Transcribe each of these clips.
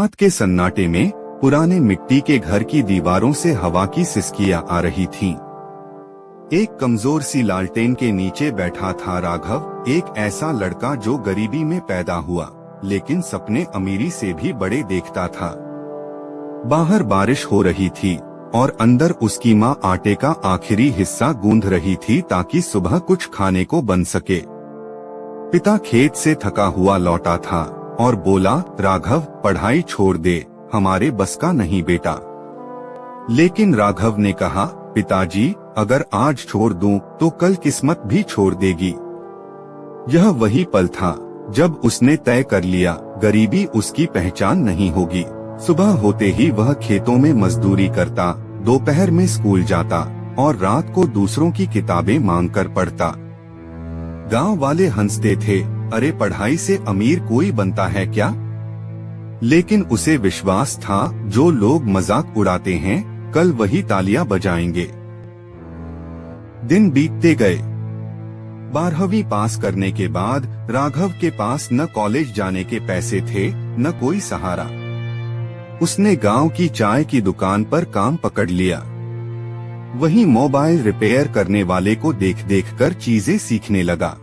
रात के सन्नाटे में पुराने मिट्टी के घर की दीवारों से हवा की सिसकियां आ रही थीं। एक कमजोर सी लालटेन के नीचे बैठा था राघव, एक ऐसा लड़का जो गरीबी में पैदा हुआ लेकिन सपने अमीरी से भी बड़े देखता था। बाहर बारिश हो रही थी और अंदर उसकी माँ आटे का आखिरी हिस्सा गूंथ रही थी ताकि सुबह कुछ खाने को बन सके। पिता खेत से थका हुआ लौटा था और बोला, राघव पढ़ाई छोड़ दे, हमारे बस का नहीं बेटा। लेकिन राघव ने कहा, पिताजी अगर आज छोड़ दूं तो कल किस्मत भी छोड़ देगी। यह वही पल था जब उसने तय कर लिया, गरीबी उसकी पहचान नहीं होगी। सुबह होते ही वह खेतों में मजदूरी करता, दोपहर में स्कूल जाता और रात को दूसरों की किताबें मांगकर पढ़ता। गांव वाले हंसते थे, अरे पढ़ाई से अमीर कोई बनता है क्या? लेकिन उसे विश्वास था, जो लोग मजाक उड़ाते हैं कल वही तालियां बजाएंगे। दिन बीतते गए। 12वीं पास करने के बाद राघव के पास न कॉलेज जाने के पैसे थे न कोई सहारा। उसने गांव की चाय की दुकान पर काम पकड़ लिया। वहीं मोबाइल रिपेयर करने वाले को देख देख कर चीजें सीखने लगा।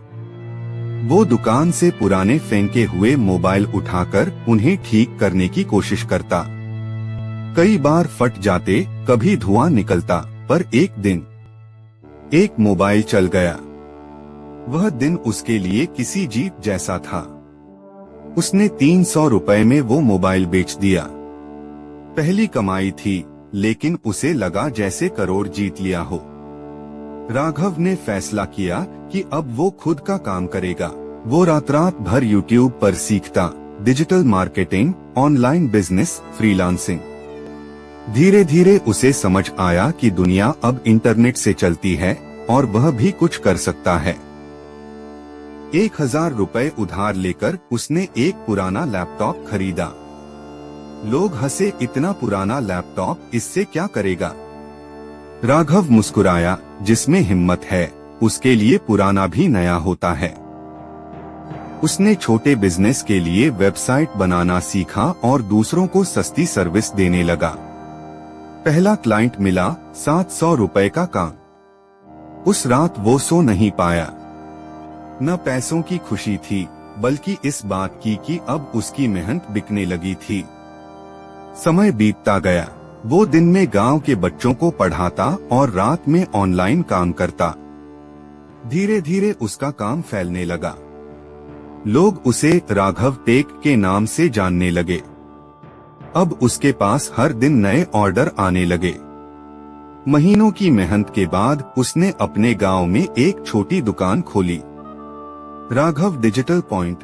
वो दुकान से पुराने फेंके हुए मोबाइल उठाकर उन्हें ठीक करने की कोशिश करता। कई बार फट जाते, कभी धुआं निकलता, पर एक दिन एक मोबाइल चल गया। वह दिन उसके लिए किसी जीत जैसा था। उसने 300 रुपए में वो मोबाइल बेच दिया। पहली कमाई थी, लेकिन उसे लगा जैसे करोड़ जीत लिया हो। राघव ने फैसला किया कि अब वो खुद का काम करेगा। वो रात भर यूट्यूब पर सीखता, digital marketing, online business, freelancing. धीरे धीरे उसे समझ आया कि दुनिया अब इंटरनेट से चलती है और वह भी कुछ कर सकता है। 1000 रुपए उधार लेकर उसने एक पुराना लैपटॉप खरीदा। लोग हंसे, इतना पुराना लैपटॉप, इससे क्या करेगा? राघव मुस्कुराया, जिसमें हिम्मत है उसके लिए पुराना भी नया होता है। उसने छोटे बिजनेस के लिए वेबसाइट बनाना सीखा और दूसरों को सस्ती सर्विस देने लगा। पहला क्लाइंट मिला, 700 रुपए का काम। उस रात वो सो नहीं पाया। न पैसों की खुशी थी, बल्कि इस बात की कि अब उसकी मेहनत बिकने लगी थी। समय बीतता गया। वो दिन में गांव के बच्चों को पढ़ाता और रात में ऑनलाइन काम करता। धीरे धीरे उसका काम फैलने लगा। लोग उसे राघव टेक के नाम से जानने लगे। अब उसके पास हर दिन नए ऑर्डर आने लगे। महीनों की मेहनत के बाद उसने अपने गांव में एक छोटी दुकान खोली, राघव डिजिटल पॉइंट,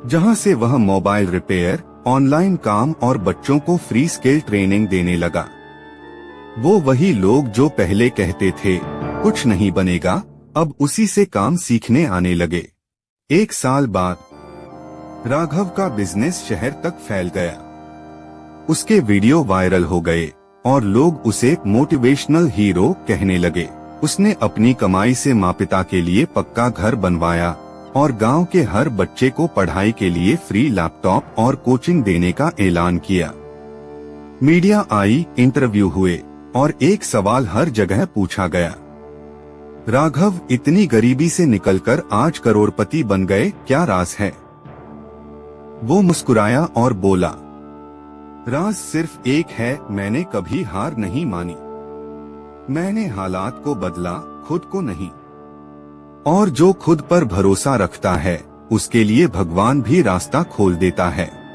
जहां से वह मोबाइल रिपेयर, ऑनलाइन काम और बच्चों को फ्री स्किल ट्रेनिंग देने लगा। वो वही लोग जो पहले कहते थे कुछ नहीं बनेगा, अब उसी से काम सीखने आने लगे। 1 साल बाद राघव का बिजनेस शहर तक फैल गया। उसके वीडियो वायरल हो गए और लोग उसे मोटिवेशनल हीरो कहने लगे। उसने अपनी कमाई से माँ-पिता के लिए पक्का घर बनवाया और गांव के हर बच्चे को पढ़ाई के लिए फ्री लैपटॉप और कोचिंग देने का ऐलान किया। मीडिया आई, इंटरव्यू हुए और एक सवाल हर जगह पूछा गया, राघव इतनी गरीबी से निकलकर आज करोड़पति बन गए, क्या राज है? वो मुस्कुराया और बोला, राज सिर्फ एक है, मैंने कभी हार नहीं मानी। मैंने हालात को बदला, खुद को नहीं। और जो खुद पर भरोसा रखता है उसके लिए भगवान भी रास्ता खोल देता है।